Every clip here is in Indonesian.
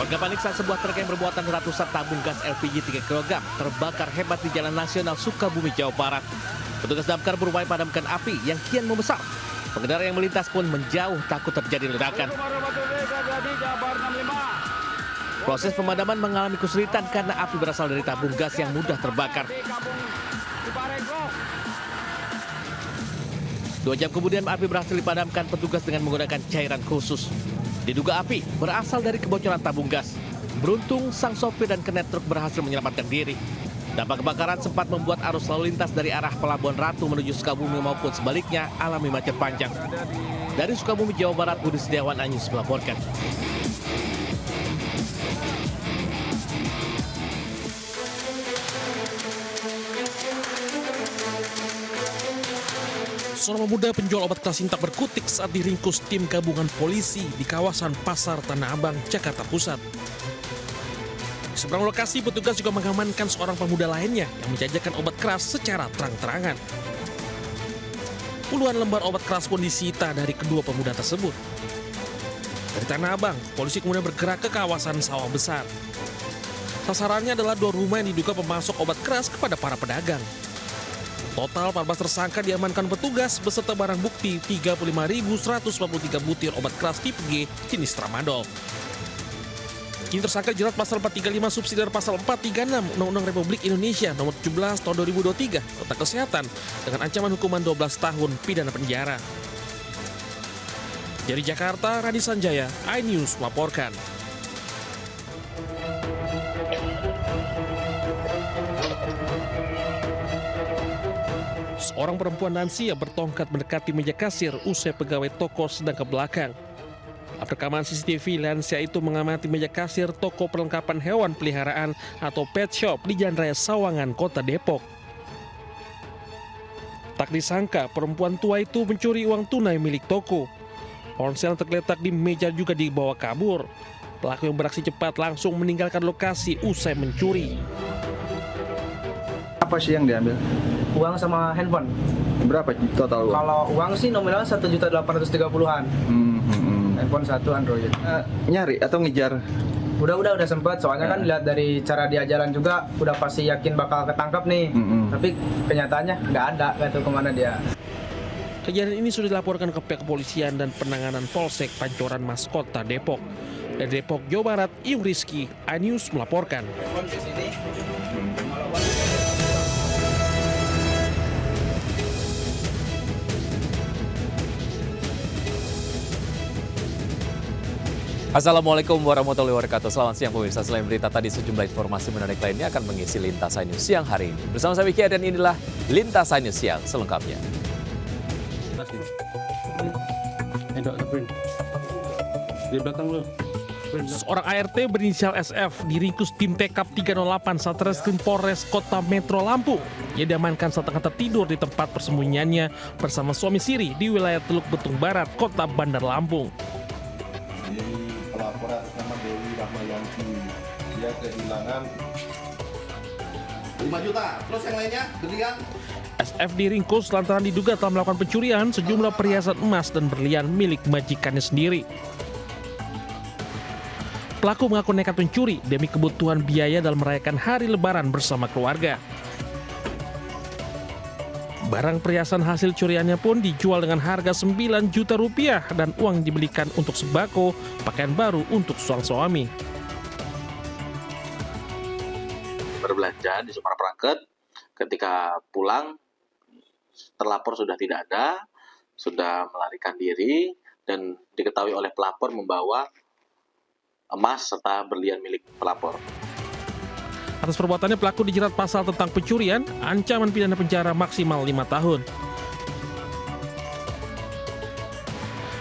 Warga panik saat sebuah truk yang bermuatan ratusan tabung gas LPG 3 kg terbakar hebat di Jalan Nasional Sukabumi, Jawa Barat. Petugas damkar berupaya padamkan api yang kian membesar. Pengendara yang melintas pun menjauh takut terjadi ledakan. Proses pemadaman mengalami kesulitan karena api berasal dari tabung gas yang mudah terbakar. 2 jam kemudian api berhasil dipadamkan petugas dengan menggunakan cairan khusus. Diduga api berasal dari kebocoran tabung gas. Beruntung sang sopir dan kernet truk berhasil menyelamatkan diri. Dampak kebakaran sempat membuat arus lalu lintas dari arah Pelabuhan Ratu menuju Sukabumi maupun sebaliknya alami macet panjang. Dari Sukabumi, Jawa Barat, Budi Setiawan, iNews melaporkan. Seorang pemuda penjual obat keras tak berkutik saat diringkus tim gabungan polisi di kawasan Pasar Tanah Abang, Jakarta Pusat. Di seberang lokasi, petugas juga mengamankan seorang pemuda lainnya yang menjajakan obat keras secara terang-terangan. Puluhan lembar obat keras pun disita dari kedua pemuda tersebut. Dari Tanah Abang, polisi kemudian bergerak ke kawasan Sawah Besar. Sasarannya adalah 2 rumah yang diduga pemasok obat keras kepada para pedagang. Total 14 tersangka diamankan petugas beserta barang bukti 35.143 butir obat keras tipe G jenis tramadol. Kini tersangka dijerat pasal 435 subsidiar pasal 436 Undang-Undang Republik Indonesia nomor 17 tahun 2023 tentang kesehatan dengan ancaman hukuman 12 tahun pidana penjara. Dari Jakarta, Radi Sanjaya, iNews melaporkan. Seorang perempuan lansia bertongkat mendekati meja kasir usai pegawai toko sedang ke belakang. Dalam rekaman CCTV, lansia itu mengamati meja kasir toko perlengkapan hewan peliharaan atau pet shop di Jalan Raya Sawangan, Kota Depok. Tak disangka, perempuan tua itu mencuri uang tunai milik toko. Ponsel yang tergeletak di meja juga dibawa kabur. Pelaku yang beraksi cepat langsung meninggalkan lokasi usai mencuri. Apa sih yang diambil? Uang sama handphone. Berapa total uang? Kalau uang sih nominalnya 1.830.000-an. Handphone 1 Android. Nyari atau ngejar? Udah sempat, soalnya kan lihat dari cara dia jalan juga udah pasti yakin bakal ketangkap nih. Tapi kenyataannya nggak ada, nggak tahu kemana dia. Kejadian ini sudah dilaporkan ke pihak kepolisian dan penanganan Polsek Pancoran Mas Kota Depok. Dari Depok, Jawa Barat, Yung Rizky, iNews melaporkan. Assalamualaikum warahmatullahi wabarakatuh. Selamat siang pemirsa. Selain berita tadi, sejumlah informasi menarik lainnya akan mengisi Lintas iNews siang hari ini. Bersama saya Wiki dan inilah Lintas iNews siang selengkapnya. Di belakang lu. Seorang ART berinisial SF diringkus tim TKP 308 Satreskrim Polres Kota Metro Lampung. Ia diamankan saat tengah tertidur di tempat persembunyiannya bersama suami siri di wilayah Teluk Betung Barat, Kota Bandar Lampung. Pelapor atas nama Dewi Rahmayanti, dia kehilangan 5 juta. Terus yang lainnya berlian. SF diringkus lantaran diduga telah melakukan pencurian sejumlah perhiasan emas dan berlian milik majikannya sendiri. Pelaku mengaku nekat mencuri demi kebutuhan biaya dalam merayakan hari Lebaran bersama keluarga. Barang perhiasan hasil curiannya pun dijual dengan harga 9 juta rupiah dan uang dibelikan untuk sembako, pakaian baru untuk sang suami. Berbelanja di Sumatera Prangket, ketika pulang terlapor sudah tidak ada, sudah melarikan diri dan diketahui oleh pelapor membawa emas serta berlian milik pelapor. Atas perbuatannya pelaku dijerat pasal tentang pencurian, ancaman pidana penjara maksimal 5 tahun.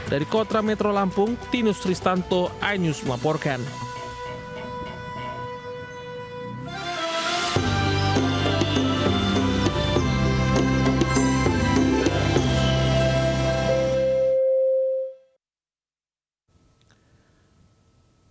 Dari Kota Metro Lampung, Tinus Tristanto, iNews melaporkan.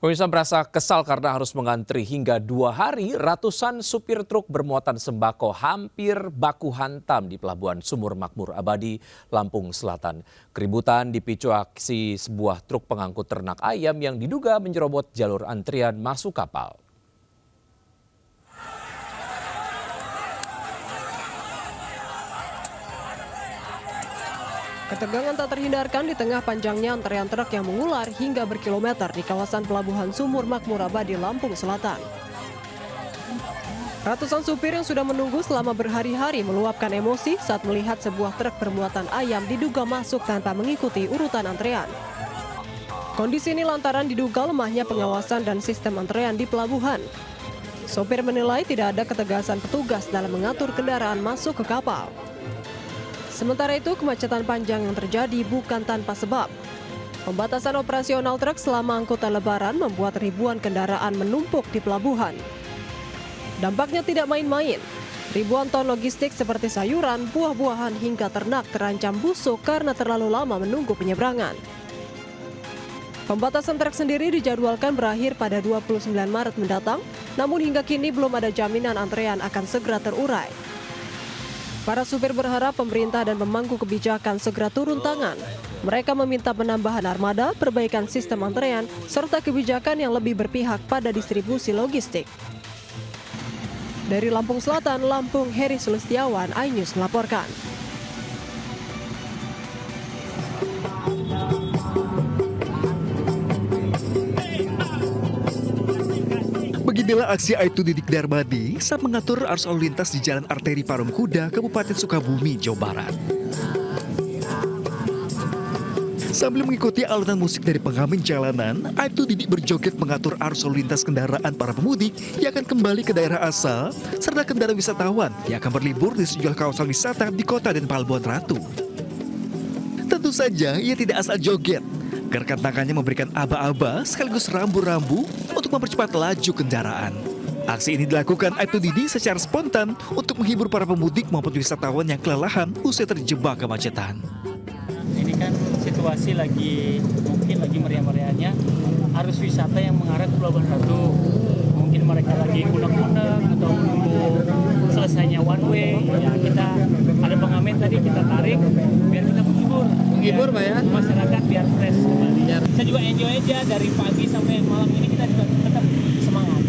Pemirsa merasa kesal karena harus mengantri hingga 2 hari, ratusan supir truk bermuatan sembako hampir baku hantam di Pelabuhan Sumur Makmur Abadi, Lampung Selatan. Keributan dipicu aksi sebuah truk pengangkut ternak ayam yang diduga menyerobot jalur antrian masuk kapal. Ketegangan tak terhindarkan di tengah panjangnya antrean truk yang mengular hingga berkilometer di kawasan Pelabuhan Sumur Makmur Abadi, Lampung Selatan. Ratusan supir yang sudah menunggu selama berhari-hari meluapkan emosi saat melihat sebuah truk bermuatan ayam diduga masuk tanpa mengikuti urutan antrean. Kondisi ini lantaran diduga lemahnya pengawasan dan sistem antrean di pelabuhan. Sopir menilai tidak ada ketegasan petugas dalam mengatur kendaraan masuk ke kapal. Sementara itu, kemacetan panjang yang terjadi bukan tanpa sebab. Pembatasan operasional truk selama angkutan lebaran membuat ribuan kendaraan menumpuk di pelabuhan. Dampaknya tidak main-main. Ribuan ton logistik seperti sayuran, buah-buahan hingga ternak terancam busuk karena terlalu lama menunggu penyeberangan. Pembatasan truk sendiri dijadwalkan berakhir pada 29 Maret mendatang, namun hingga kini belum ada jaminan antrean akan segera terurai. Para supir berharap pemerintah dan pemangku kebijakan segera turun tangan. Mereka meminta penambahan armada, perbaikan sistem antrean, serta kebijakan yang lebih berpihak pada distribusi logistik. Dari Lampung Selatan, Lampung, Heri Sulistiawan, iNews melaporkan. Beginilah aksi Aibtu Didik Darmadi saat mengatur arus lalu lintas di Jalan Arteri Parum Kuda, Kabupaten Sukabumi, Jawa Barat. Sambil mengikuti alunan musik dari pengamen jalanan, Aibtu Didik berjoget mengatur arus lalu lintas kendaraan para pemudik yang akan kembali ke daerah asal, serta kendaraan wisatawan yang akan berlibur di sejumlah kawasan wisata di Kota dan Pelabuhan Ratu. Tentu saja ia tidak asal joget. Gerakan tangannya memberikan aba-aba sekaligus rambu-rambu untuk mempercepat laju kendaraan. Aksi ini dilakukan Aibtu Didik secara spontan untuk menghibur para pemudik maupun wisatawan yang kelelahan usai terjebak kemacetan. Ini kan situasi mungkin lagi meriah-meriahnya arus wisata yang mengarah ke Pelabuhan Ratu. Mungkin mereka lagi unek-unek atau menunggu selesainya one way. Ya kita ada pengamen tadi kita tarik biar kita menghibur Pak ya. Masyarakat biar fresh kembali. Saya juga enjoy aja dari pagi sampai malam ini kita juga tetap semangat.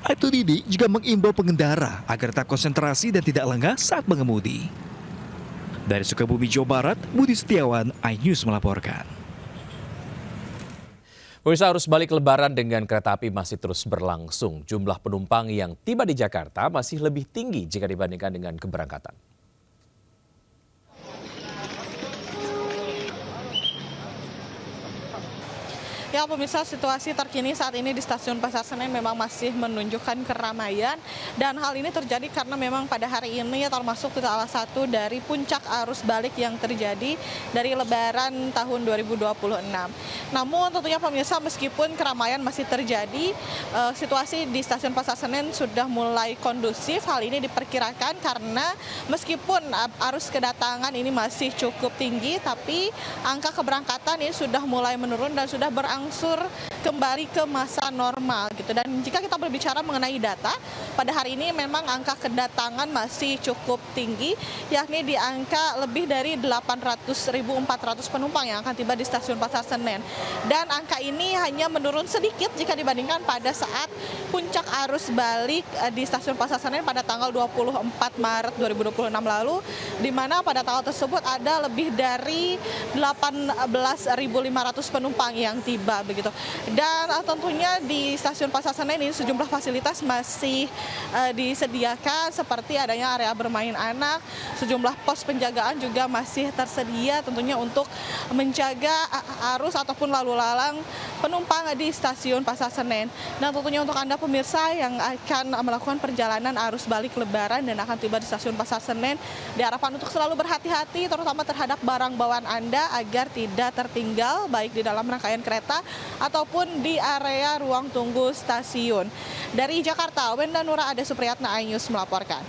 Aibtu Didik juga mengimbau pengendara agar tetap konsentrasi dan tidak lengah saat mengemudi. Dari Sukabumi, Jawa Barat, Budi Setiawan, iNews melaporkan. Pemirsa, arus balik lebaran dengan kereta api masih terus berlangsung. Jumlah penumpang yang tiba di Jakarta masih lebih tinggi jika dibandingkan dengan keberangkatan. Ya pemirsa, situasi terkini saat ini di Stasiun Pasar Senen memang masih menunjukkan keramaian, dan hal ini terjadi karena memang pada hari ini termasuk salah satu dari puncak arus balik yang terjadi dari Lebaran tahun 2026. Namun tentunya pemirsa, meskipun keramaian masih terjadi, situasi di Stasiun Pasar Senen sudah mulai kondusif. Hal ini diperkirakan karena meskipun arus kedatangan ini masih cukup tinggi, tapi angka keberangkatan ini sudah mulai menurun dan sudah berangsur kembali ke masa normal gitu. Dan jika kita berbicara mengenai data, pada hari ini memang angka kedatangan masih cukup tinggi, yakni di angka lebih dari 800.400 penumpang yang akan tiba di Stasiun Pasar Senen. Dan angka ini hanya menurun sedikit jika dibandingkan pada saat puncak arus balik di Stasiun Pasar Senen pada tanggal 24 Maret 2026 lalu, di mana pada tanggal tersebut ada lebih dari 18.500 penumpang yang tiba begitu. Dan tentunya di Stasiun Pasar Senen ini sejumlah fasilitas masih disediakan, seperti adanya area bermain anak, sejumlah pos penjagaan juga masih tersedia tentunya untuk menjaga arus ataupun lalu lalang penumpang di Stasiun Pasar Senen. Dan tentunya untuk Anda pemirsa yang akan melakukan perjalanan arus balik Lebaran dan akan tiba di Stasiun Pasar Senen, diharapkan untuk selalu berhati-hati terutama terhadap barang bawaan Anda agar tidak tertinggal baik di dalam rangkaian kereta ataupun di area ruang tunggu stasiun. Dari Jakarta, Wenda Nura Ade Supriyatna, iNews melaporkan.